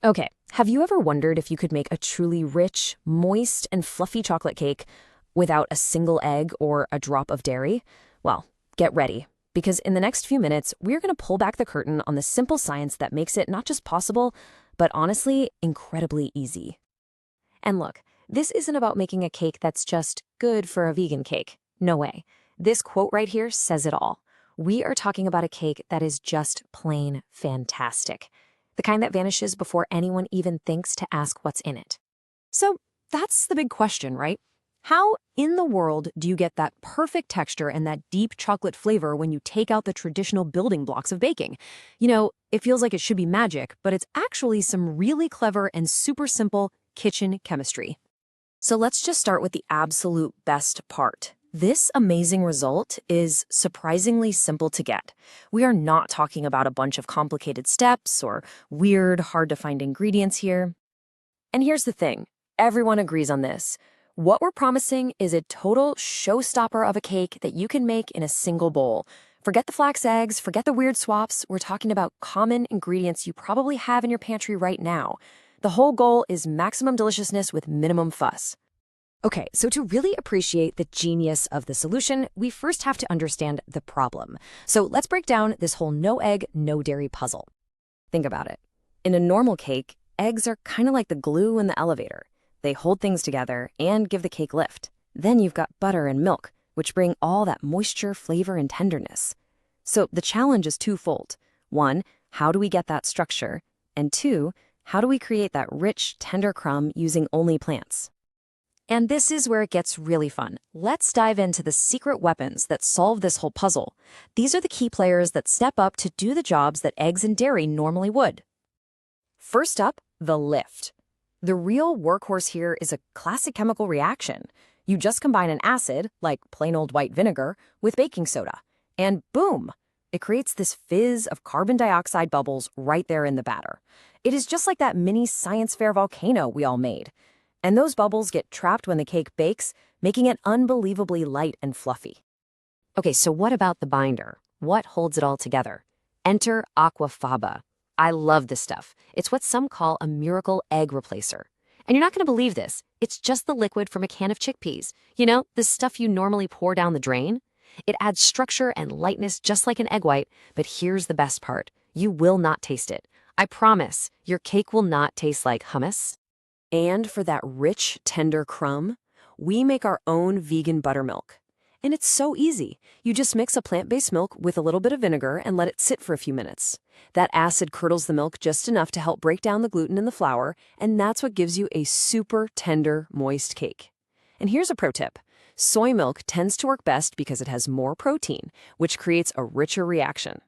Okay, have you ever wondered if you could make a truly rich, moist, and fluffy chocolate cake without a single egg or a drop of dairy? Well, get ready, because in the next few minutes, we're going to pull back the curtain on the simple science that makes it not just possible, but honestly, incredibly easy. And look, this isn't about making a cake that's just good for a vegan cake. No way. This quote right here says it all. We are talking about a cake that is just plain fantastic. The kind that vanishes before anyone even thinks to ask what's in it. So that's the big question, right? How in the world do you get that perfect texture and that deep chocolate flavor when you take out the traditional building blocks of baking? It feels like it should be magic, but it's actually some really clever and super simple kitchen chemistry. So let's just start with the absolute best part. This amazing result is surprisingly simple to get. We are not talking about a bunch of complicated steps or weird, hard-to-find ingredients here. And here's the thing, everyone agrees on this. What we're promising is a total showstopper of a cake that you can make in a single bowl. Forget the flax eggs, forget the weird swaps, we're talking about common ingredients you probably have in your pantry right now. The whole goal is maximum deliciousness with minimum fuss. Okay, so to really appreciate the genius of the solution, we first have to understand the problem. So let's break down this whole no egg, no dairy puzzle. Think about it. In a normal cake, eggs are kind of like the glue in the elevator. They hold things together and give the cake lift. Then you've got butter and milk, which bring all that moisture, flavor, and tenderness. So the challenge is twofold. One, how do we get that structure? And two, how do we create that rich, tender crumb using only plants? And this is where it gets really fun. Let's dive into the secret weapons that solve this whole puzzle. These are the key players that step up to do the jobs that eggs and dairy normally would. First up, the lift. The real workhorse here is a classic chemical reaction. You just combine an acid, like plain old white vinegar, with baking soda. And boom! It creates this fizz of carbon dioxide bubbles right there in the batter. It is just like that mini science fair volcano we all made. And those bubbles get trapped when the cake bakes, making it unbelievably light and fluffy. Okay, so what about the binder? What holds it all together? Enter aquafaba. I love this stuff. It's what some call a miracle egg replacer. And you're not going to believe this. It's just the liquid from a can of chickpeas. The stuff you normally pour down the drain. It adds structure and lightness just like an egg white, but here's the best part. You will not taste it. I promise, your cake will not taste like hummus. And for that rich, tender crumb, we make our own vegan buttermilk. And it's so easy. You just mix a plant-based milk with a little bit of vinegar and let it sit for a few minutes. That acid curdles the milk just enough to help break down the gluten in the flour, and that's what gives you a super tender, moist cake. And here's a pro tip. Soy milk tends to work best because it has more protein, which creates a richer reaction.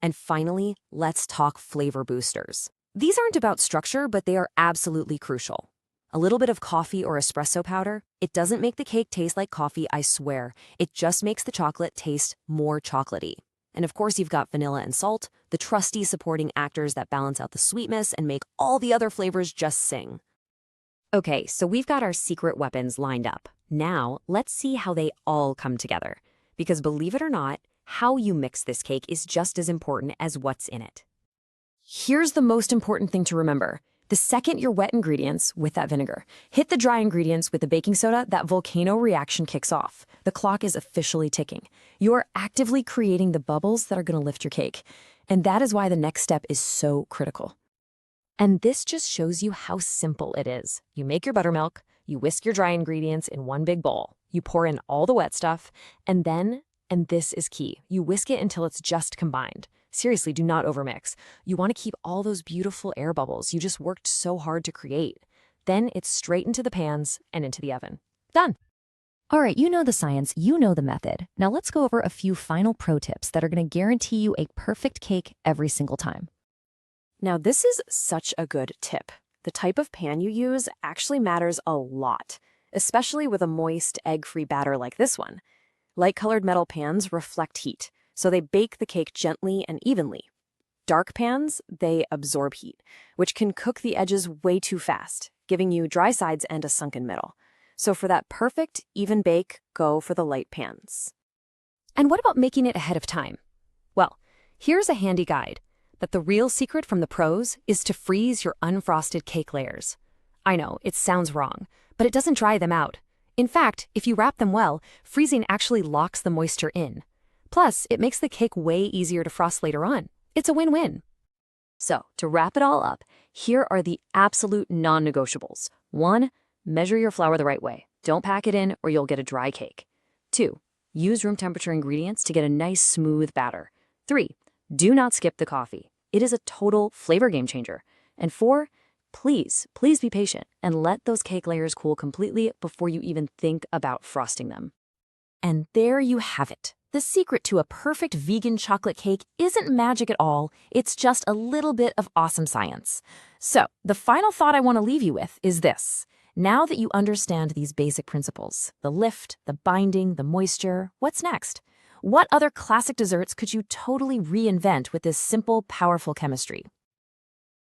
And finally, let's talk flavor boosters. These aren't about structure, but they are absolutely crucial. A little bit of coffee or espresso powder, it doesn't make the cake taste like coffee, I swear. It just makes the chocolate taste more chocolatey. And of course, you've got vanilla and salt, the trusty supporting actors that balance out the sweetness and make all the other flavors just sing. Okay, so we've got our secret weapons lined up. Now, let's see how they all come together. Because believe it or not, how you mix this cake is just as important as what's in it. Here's the most important thing to remember. The second your wet ingredients, with that vinegar, hit the dry ingredients with the baking soda, that volcano reaction kicks off. The clock is officially ticking. You are actively creating the bubbles that are going to lift your cake. And that is why the next step is so critical. And this just shows you how simple it is. You make your buttermilk, you whisk your dry ingredients in one big bowl, you pour in all the wet stuff, and then, and this is key, you whisk it until it's just combined. Seriously, do not overmix. You want to keep all those beautiful air bubbles you just worked so hard to create. Then it's straight into the pans and into the oven. Done. All right, you know the science, you know the method. Now let's go over a few final pro tips that are going to guarantee you a perfect cake every single time. Now this is such a good tip. The type of pan you use actually matters a lot, especially with a moist, egg-free batter like this one. Light-colored metal pans reflect heat, so they bake the cake gently and evenly. Dark pans, they absorb heat, which can cook the edges way too fast, giving you dry sides and a sunken middle. So for that perfect, even bake, go for the light pans. And what about making it ahead of time? Well, here's a handy guide. that the real secret from the pros is to freeze your unfrosted cake layers. I know, it sounds wrong, but it doesn't dry them out. In fact, if you wrap them well, freezing actually locks the moisture in. Plus, it makes the cake way easier to frost later on. It's a win-win. So, to wrap it all up, here are the absolute non-negotiables. 1. Measure your flour the right way. Don't pack it in or you'll get a dry cake. 2. Use room temperature ingredients to get a nice smooth batter. 3. Do not skip the coffee. It is a total flavor game changer. And 4. Please be patient and let those cake layers cool completely before you even think about frosting them. And there you have it. The secret to a perfect vegan chocolate cake isn't magic at all. It's just a little bit of awesome science. So, the final thought I want to leave you with is this. Now that you understand these basic principles, the lift, the binding, the moisture, what's next? What other classic desserts could you totally reinvent with this simple, powerful chemistry?